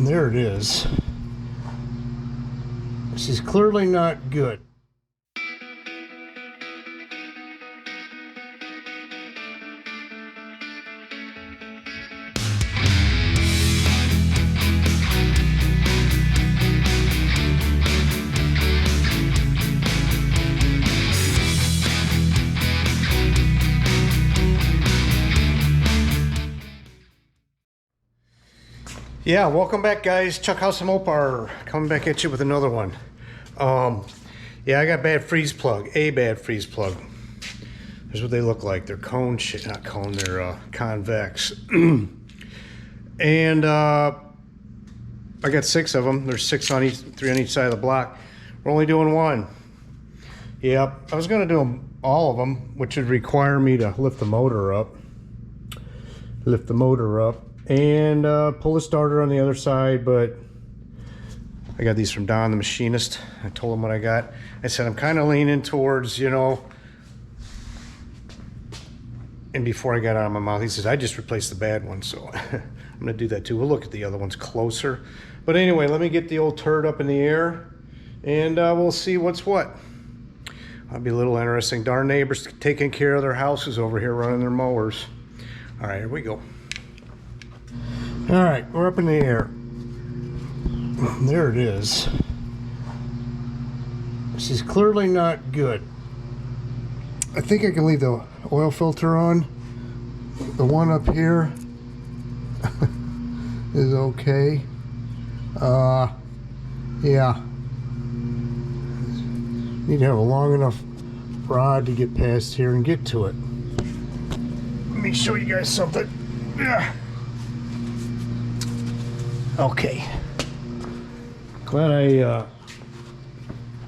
There it is. This is clearly not good. Yeah, welcome back, guys. Chuck House and Mopar coming back at you with another one. Yeah, I got bad freeze plug, a bad freeze plug. Here's what they look like. They're cone shit, not cone, they're convex. And I got 6 of them. There's 6 on each, 3 on each side of the block. We're only doing 1. Yep, I was gonna do them, all of them, which would require me to lift the motor up. And pull the starter on the other side, but I got these from Don the machinist. I told him what I got. I said I'm kind of leaning towards, you know, and before I got out of my mouth, he says I just replaced the bad one, so I'm gonna do that too. We'll look at the other ones closer, but anyway, let me get the old turd up in the air and we'll see what's what. That'll be a little interesting. Darn neighbors taking care of their houses over here, running their mowers. All right, here we go. All right, we're up in the air. There it is. This is clearly not good. I think I can leave the oil filter on. The one up here is okay. Yeah. Need to have a long enough rod to get past here and get to it. Let me show you guys something. Yeah. Okay. Glad I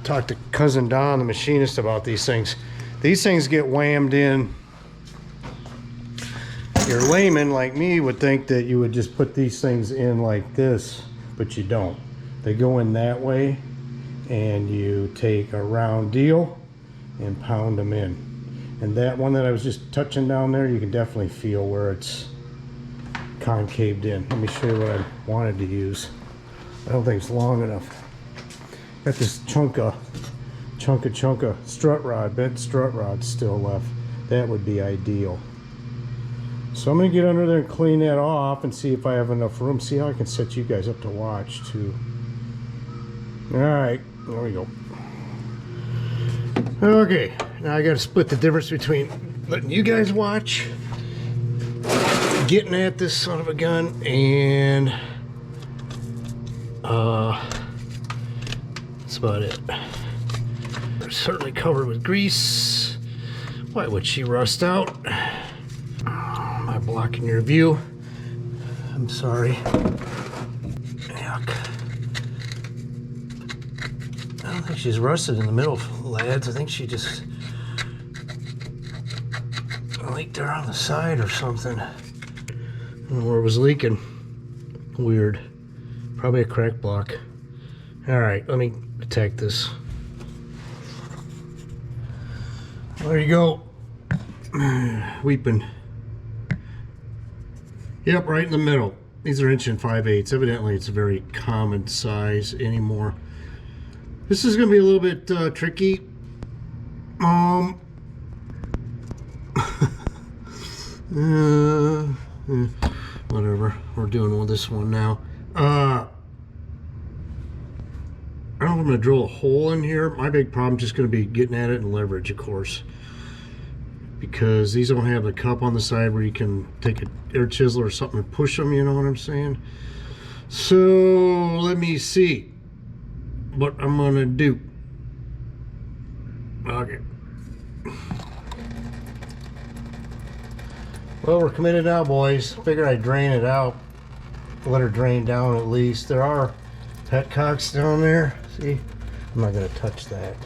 talked to cousin Don, the machinist, about these things. These things get whammed in. Your layman like me would think that you would just put these things in like this, but you don't. They go in that way, and you take a round deal and pound them in. And that one that I was just touching down there, you can definitely feel where it's concaved in. Let me show you what I wanted to use. I don't think it's long enough. Got this chunk of strut rod, bent strut rod still left. That would be ideal. So I'm gonna get under there and clean that off and see if I have enough room. See how I can set you guys up to watch too. All right, there we go. Okay, now I gotta split the difference between letting you guys watch, getting at this son of a gun, and that's about it. They're certainly covered with grease. Why would she rust out? Am I blocking your view? I'm sorry. Yuck. I don't think she's rusted in the middle, lads. I think she just leaked there on the side or something. I don't know where it was leaking. Weird. Probably a crack block. All right, let me attack this. There you go. Weeping. Yep, right in the middle. These are 1 5/8. Evidently, it's a very common size anymore. This is going to be a little bit tricky. Whatever. We're doing with this one now. I don't know if I'm going to drill a hole in here. My big problem is just going to be getting at it and leverage, of course. Because these don't have the cup on the side where you can take an air chisel or something and push them, you know what I'm saying? So, let me see what I'm going to do. Okay. Well, we're committed now, boys. Figured I'd drain it out. Let her drain down at least. There are petcocks down there. See? I'm not going to touch that.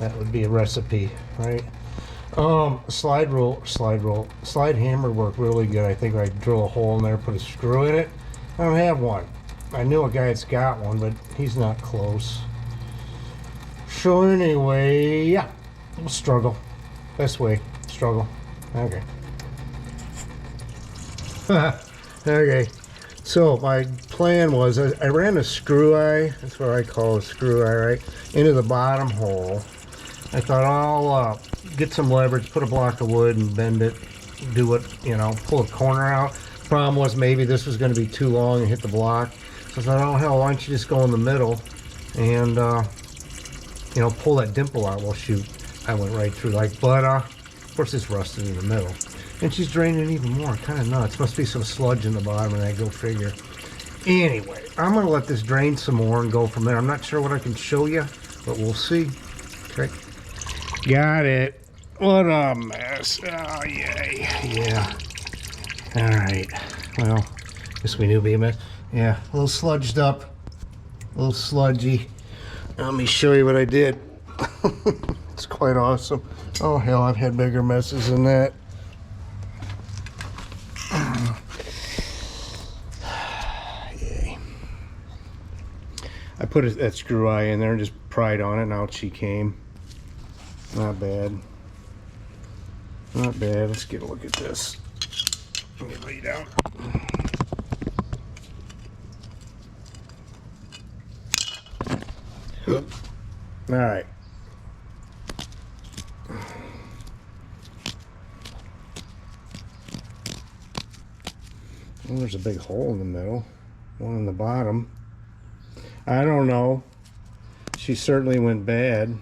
That would be a recipe, right? Slide hammer work really good. I think I'd drill a hole in there, put a screw in it. I don't have one. I knew a guy that's got one, but he's not close. So anyway, yeah, we'll struggle. Best way, struggle. Okay. Okay. So my plan was I ran a screw eye, that's what I call a screw eye, right, into the bottom hole. I thought I'll get some leverage, put a block of wood and bend it, do what, you know, pull a corner out. Problem was maybe this was going to be too long and hit the block. So I thought, oh hell, why don't you just go in the middle and, you know, pull that dimple out. Well, shoot, I went right through, like, but of course it's rusted in the middle. And she's draining it even more, kind of nuts. Must be some sludge in the bottom of that, go figure. Anyway, I'm going to let this drain some more and go from there. I'm not sure what I can show you, but we'll see. Okay. Got it. What a mess. Oh, yay. Yeah. All right. Well, guess we knew it'd be a mess. Yeah, a little sludged up. A little sludgy. Let me show you what I did. It's quite awesome. Oh, hell, I've had bigger messes than that. Yay. I put that screw eye in there and just pried on it, and out she came. Not bad. Not bad. Let's get a look at this. Let me lay down. All right. Well, there's a big hole in the middle, one in the bottom. I don't know. She certainly went bad.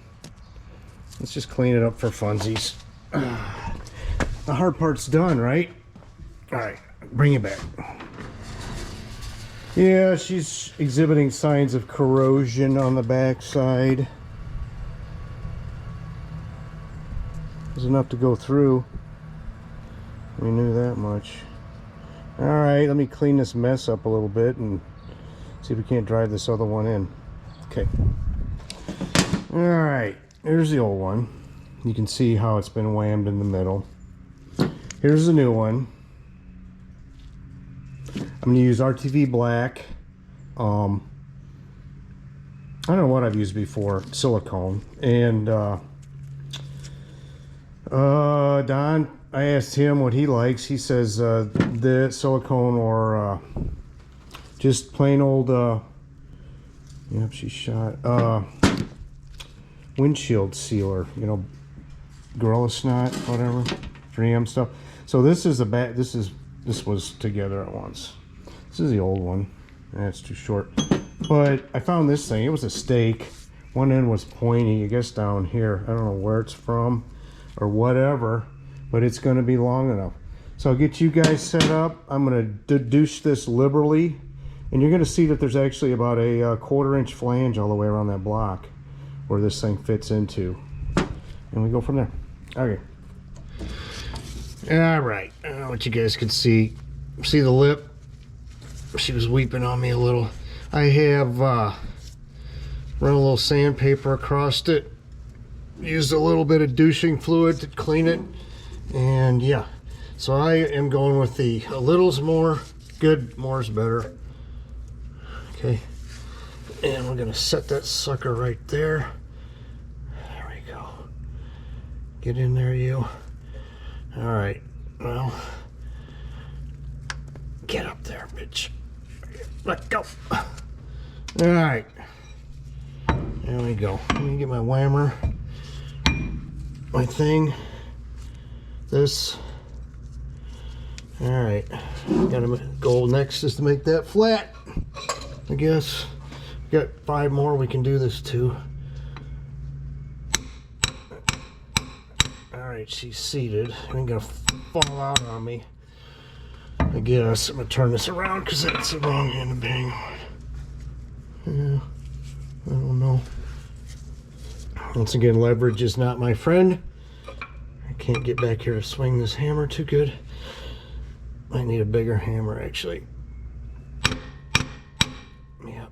Let's just clean it up for funsies. The hard part's done, right? All right, bring it back. Yeah, she's exhibiting signs of corrosion on the back side. There's enough to go through. We knew that much. All right, let me clean this mess up a little bit and see if we can't drive this other one in. Okay. All right, here's the old one. You can see how it's been whammed in the middle. Here's the new one. I'm gonna use RTV black. I don't know what I've used before, silicone. And Don, I asked him what he likes. He says the silicone or just plain old, yep, she shot, windshield sealer, you know, Gorilla Snot, whatever, 3M stuff. So this is the back, this was together at once. This is the old one. That's too short. But I found this thing, it was a stake. One end was pointy, I guess down here. I don't know where it's from or whatever, but it's gonna be long enough. So I'll get you guys set up. I'm gonna douche this liberally, and you're gonna see that there's actually about a 1/4 inch flange all the way around that block where this thing fits into. And we go from there. Okay. All right, I don't know what you guys can see. See the lip? She was weeping on me a little. I have run a little sandpaper across it. Used a little bit of douching fluid to clean it. And yeah, so I am going with the a little's more. Good, more's better. Okay, and we're gonna set that sucker right there. There we go. Get in there, you. All right, well, get up there, bitch. Let go. All right, there we go. Let me get my whammer, my thing, this. All right, gotta go next is to make that flat, I guess. Got 5 more we can do this to. All right, she's seated. Ain't gonna fall out on me. I guess I'm gonna turn this around because that's the wrong end to bang on. Yeah, I don't know. Once again, leverage is not my friend. I can't get back here to swing this hammer too good. I need a bigger hammer, actually. Yep.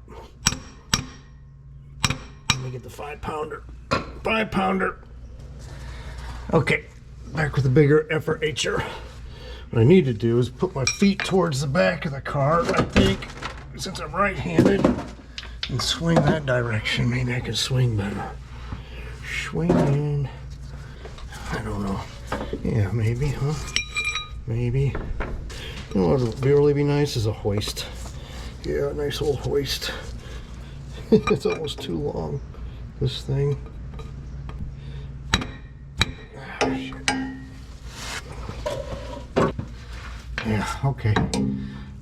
Let me get the 5-pounder. 5-pounder. Okay, back with a bigger FRH'er. What I need to do is put my feet towards the back of the car, I think, since I'm right-handed, and swing that direction. Maybe I can swing better. Swinging. I don't know. Yeah, maybe, huh? Maybe. You know what would really be nice is a hoist. Yeah, a nice old hoist. It's almost too long, this thing. Oh, shit. Yeah, okay.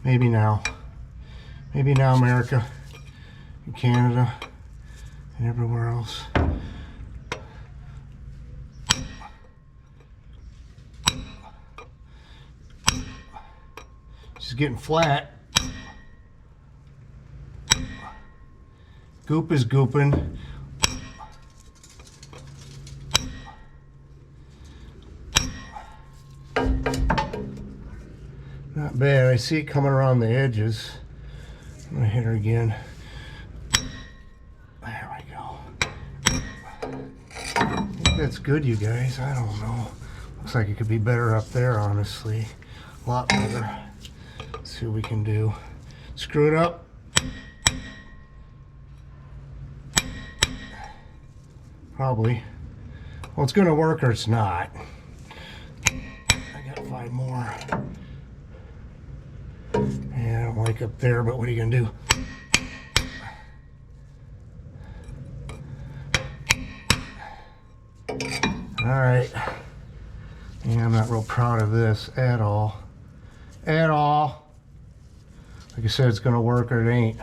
Maybe now. Maybe now, America and Canada and everywhere else. She's getting flat. Goop is gooping. Not bad. I see it coming around the edges. I'm gonna hit her again. There we go. I think that's good, you guys. I don't know. Looks like it could be better up there, honestly. A lot better. Let's see what we can do. Screw it up. Probably. Well, it's gonna work or it's not. I got 5 more. Yeah, I don't like up there, but what are you gonna do? All right. Yeah, I'm not real proud of this at all. At all. Like I said, it's gonna work or it ain't.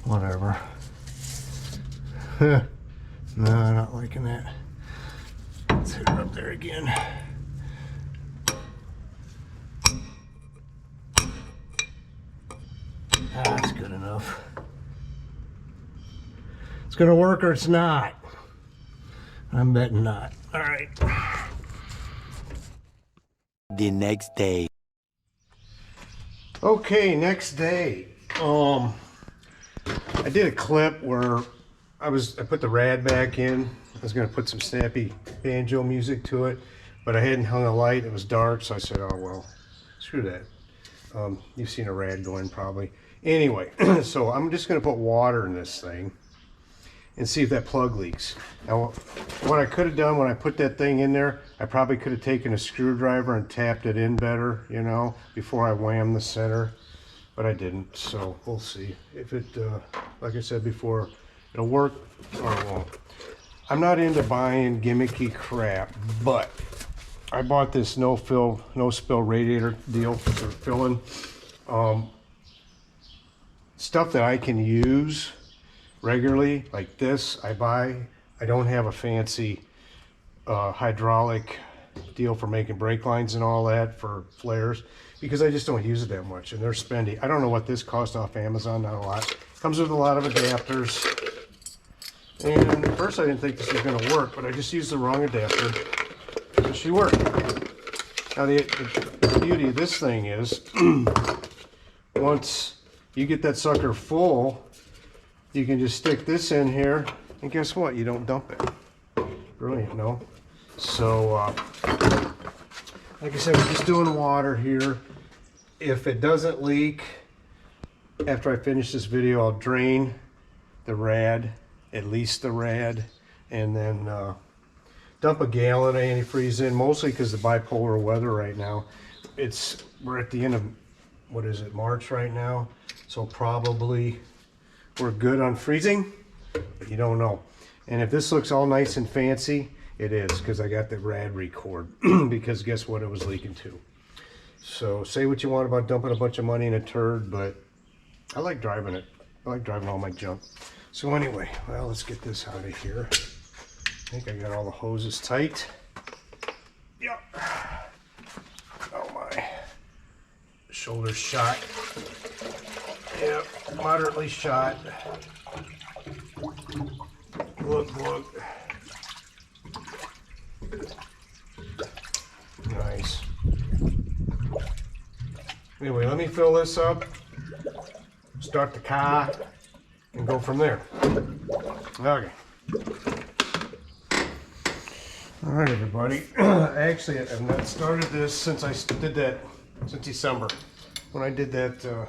Whatever. No, I'm not liking that. Let's hit her up there again. That's good enough. It's gonna work or it's not. I'm betting not. All right. The next day. Okay, next day. I did a clip where I put the rad back in. I was gonna put some snappy banjo music to it, but I hadn't hung a light. It was dark, so I said, oh well, screw that. You've seen a rad going probably. Anyway, so I'm just gonna put water in this thing and see if that plug leaks. Now, what I could have done when I put that thing in there, I probably could have taken a screwdriver and tapped it in better, you know, before I whammed the center, but I didn't, so we'll see. If it, like I said before, it'll work or it won't. I'm not into buying gimmicky crap, but I bought this no spill radiator deal for filling. Stuff that I can use regularly, like this, I buy. I don't have a fancy hydraulic deal for making brake lines and all that for flares, because I just don't use it that much, and they're spendy. I don't know what this cost off Amazon, not a lot. Comes with a lot of adapters, and at first I didn't think this was going to work, but I just used the wrong adapter, so she worked. Now the beauty of this thing is, once you get that sucker full, you can just stick this in here, and guess what? You don't dump it. Brilliant, no? So, like I said, we're just doing water here. If it doesn't leak, after I finish this video, I'll drain the rad, at least the rad, and then dump a gallon of antifreeze in, mostly because the bipolar weather right now. We're at the end of, what is it, March right now? So probably we're good on freezing, but you don't know. And if this looks all nice and fancy, it is, because I got the rad record, because guess what, it was leaking too. So say what you want about dumping a bunch of money in a turd, but I like driving it. I like driving all my junk. So anyway, well, let's get this out of here. I think I got all the hoses tight. Yep. Oh my. Shoulder's shot. Yep, moderately shot. Look. Nice. Anyway, let me fill this up, start the car, and go from there. Okay. All right, everybody. Actually, I've not started this since I did that, since December. When I did that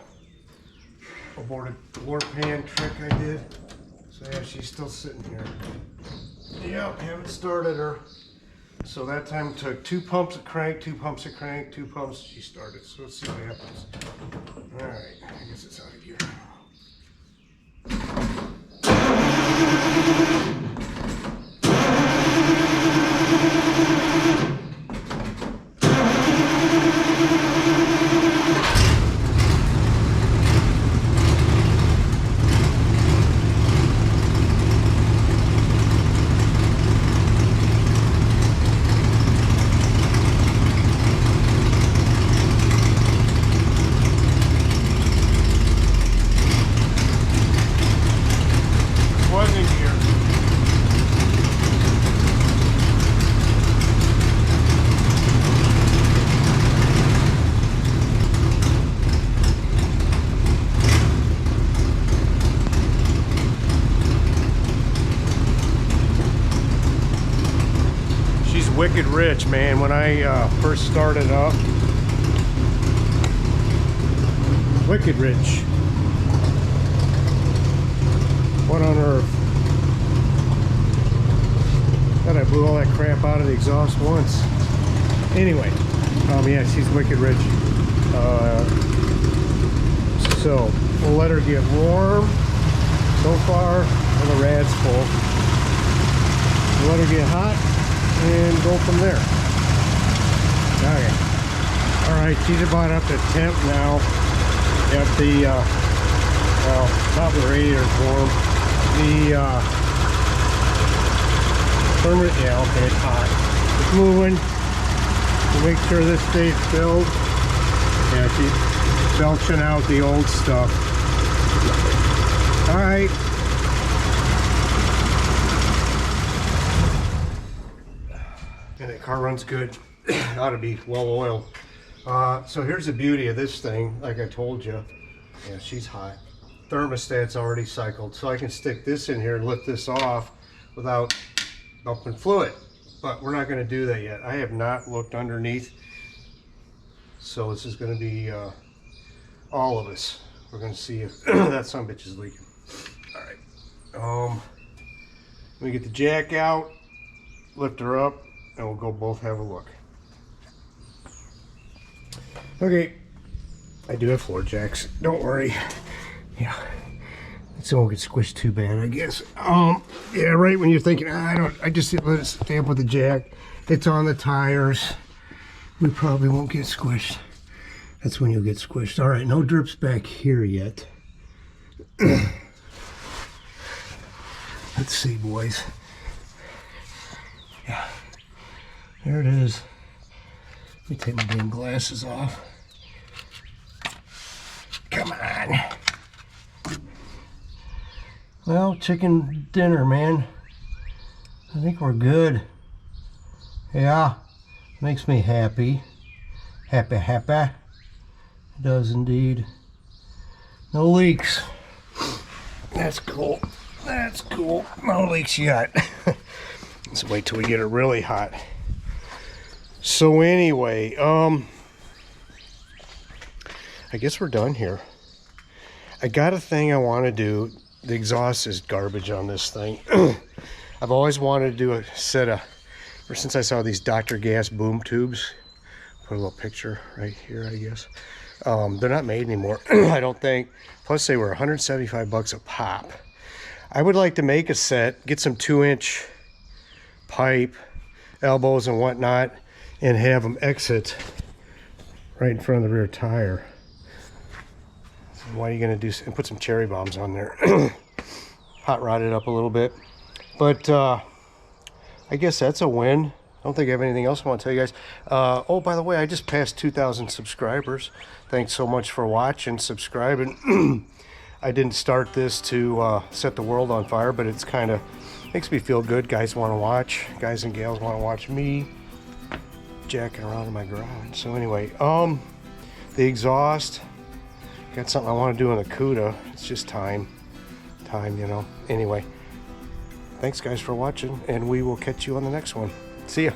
aborted floor pan trick I did. So yeah, she's still sitting here. Yep, haven't started her. So that time took 2 pumps of crank, 2 pumps of crank, 2 pumps. She started. So let's see what happens. All right, I guess it's out of gear. Wicked rich, man. When I first started up, wicked rich. What on earth? Thought I blew all that crap out of the exhaust once. Anyway, yeah, she's wicked rich. So we'll let her get warm. So far, well, the rad's full. We'll let her get hot and go from there. Okay. All right, she's about up to temp now. Got the well, top of the radiator's warm. The thermal, yeah, okay, it's hot. It's moving. We'll make sure this stays filled. Yeah, she's belching out the old stuff. All right. And the car runs good. Ought to be well oiled. So here's the beauty of this thing. Like I told you, yeah, she's hot. Thermostat's already cycled, so I can stick this in here and lift this off without dumping fluid. But we're not going to do that yet. I have not looked underneath, so this is going to be all of us. We're going to see if that son of a bitch is leaking. All right. Let me get the jack out, lift her up, and we'll go both have a look. Okay, I do have floor jacks. Don't worry. Yeah, it won't get squished too bad, I guess. Yeah, right when you're thinking, I just let it stay up with the jack. It's on the tires. We probably won't get squished. That's when you'll get squished. All right, no drips back here yet. Let's see, boys. Yeah. There it is. Let me take my damn glasses off. Come on. Well, chicken dinner, man. I think we're good. Yeah, makes me happy. Happy. It does indeed. No leaks. That's cool. That's cool. No leaks yet. Let's wait till we get it really hot. So anyway, I guess we're done here. I got a thing I want to do. The exhaust is garbage on this thing. I've always wanted to do a set of, ever since I saw these Dr. Gas boom tubes. Put a little picture right here, I guess. They're not made anymore, I don't think. Plus they were 175 bucks a pop. I would like to make a set, get some 2-inch pipe, elbows and whatnot, and have them exit right in front of the rear tire. So why are you going to do, and put some cherry bombs on there. Hot rod it up a little bit. But I guess that's a win. I don't think I have anything else I want to tell you guys. Oh, by the way, I just passed 2,000 subscribers. Thanks so much for watching, subscribing. I didn't start this to set the world on fire, but it's kind of makes me feel good. Guys want to watch. Guys and gals want to watch me jacking around in my garage. So anyway, the exhaust, got something I want to do on the CUDA. It's just time, you know. Anyway, thanks guys for watching, and we will catch you on the next one. See ya.